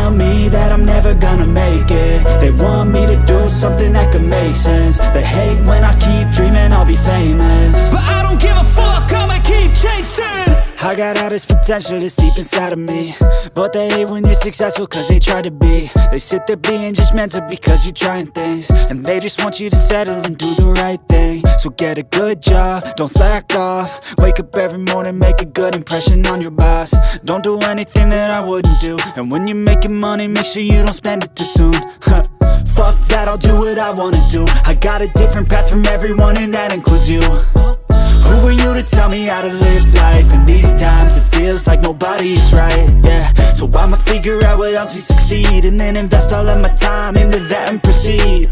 tell me that I'm never gonna make it. They want me to do something that could make sense. They hate when I keep dreaming I'll be famous, but I don't give a fuck, I'ma keep chasing. I got all this potential that's deep inside of me, but they hate when you're successful cause they try to be. They sit there being judgmental because you're trying things, and they just want you to settle and do the right thing. So get a good job, don't slack off. Wake up every morning, make a good impression on your boss. Don't do anything that I wouldn't do, and when you're making money, make sure you don't spend it too soon. Fuck that, I'll do what I wanna do. I got a different path from everyone, and that includes you. Who are you to tell me how to live life? In these times it feels like nobody's right, yeah. So I'ma figure out what else we succeed, and then invest all of my time into that and proceed.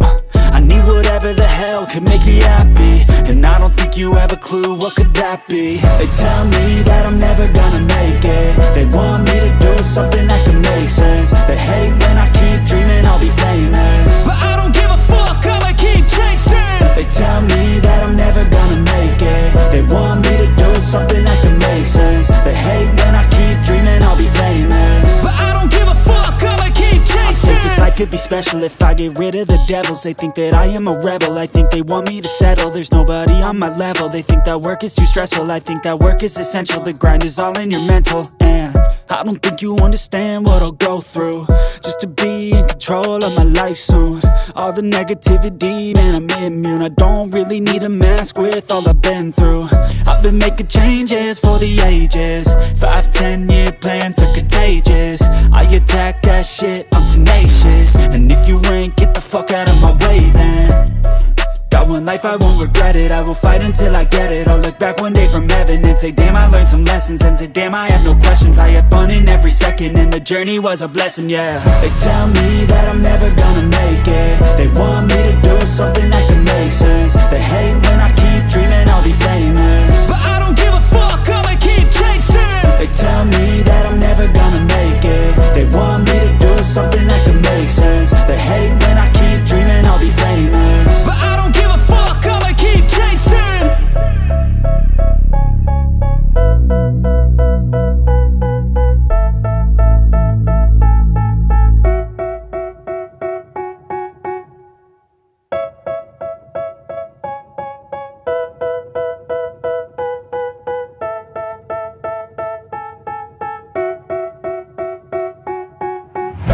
I need whatever the hell could make me happy, and I don't think you have a clue what could that be. They tell me that I'm never gonna make it. They want me to do something that could make sense. They hate when I keep dreaming I'll be famous, but I don't give a fuck, I'ma keep chasing. They tell me that I'm never gonna make it. They want me to do something that can make sense. They hate when I keep dreaming I'll be famous, but I don't give a fuck, I'ma keep chasing. I think this life could be special if I get rid of the devils. They think that I am a rebel, I think they want me to settle. There's nobody on my level. They think that work is too stressful, I think that work is essential. The grind is all in your mental, and I don't think you understand what I'll go through just to be in control of my life soon. All the negativity, man, I'm immune. I don't really need a mask with all I've been through. I've been making changes for the ages. 5-10 year plans are contagious. I attack that shit, I'm tenacious. And if you ain't, get the fuck out of my way then. Got one life, I won't regret it. I will fight until I get it. I'll look back one day from heaven and say damn, I learned some lessons. And say damn, I have no questions. I had fun in every second, and the journey was a blessing, yeah. They tell me that I'm never gonna make it. They want me to do something that can make sense. They hate when I keep dreaming I'll be famous, but I don't give a fuck, I'ma keep chasing. They tell me that I'm never gonna make it. They want me to do something that can make sense. They hate when I keep dreaming I'll be famous, but I don't give a fuck, I'ma keep chasing.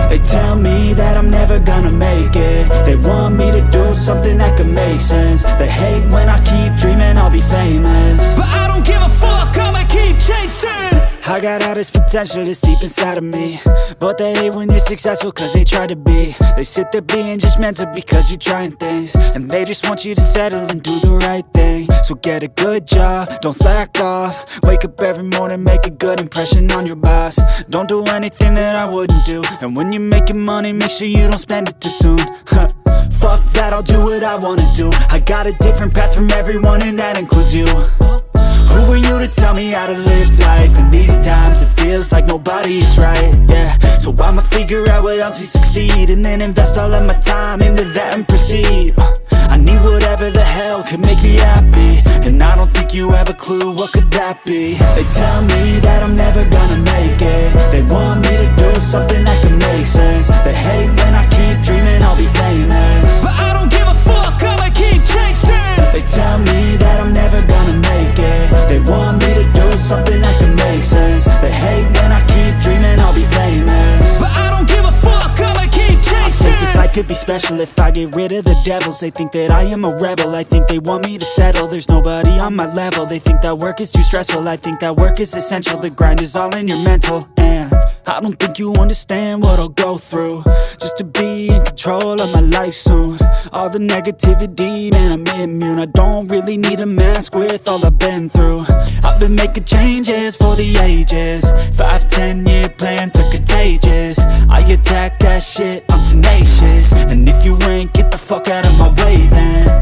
They tell me that I'm never gonna make it. They want me to do something that can make sense. They hate when I keep dreaming I'll be famous, but I don't give a fuck, I'ma keep chasing. I got all this potential that's deep inside of me, but they hate when you're successful cause they try to be. They sit there being judgmental because you're trying things, and they just want you to settle and do the right thing. So get a good job, don't slack off. Wake up every morning, make a good impression on your boss. Don't do anything that I wouldn't do, and when you're making money, make sure you don't spend it too soon. Fuck that, I'll do what I wanna do. I got a different path from everyone, and that includes you. Who are you to tell me how to live life? In these times it feels like nobody's right, yeah. So I'ma figure out what else we succeed, and then invest all of my time into that and proceed. I need whatever the hell could make me happy, and I don't think you have a clue what could that be. They tell me that I'm never gonna make it. They want me to do something that can make sense. They hate when I keep dreaming I'll be famous, but I don't give a fuck, I'ma keep chasing. They tell me that I'm never gonna make it. They want me to do something that can make sense. They hate when I keep dreaming I'll be famous, but I don't give a fuck, I'ma keep chasing. I think this life could be special if I get rid of the devils. They think that I am a rebel, I think they want me to settle. There's nobody on my level. They think that work is too stressful, I think that work is essential. The grind is all in your mental, and I don't think you understand what I'll go through just to be in control of my life soon. All the negativity, man, I'm immune. I don't really need a mask with all I've been through. I've been making changes for the ages. 5-10 year plans are contagious. I attack that shit, I'm tenacious. And if you ain't, get the fuck out of my way then.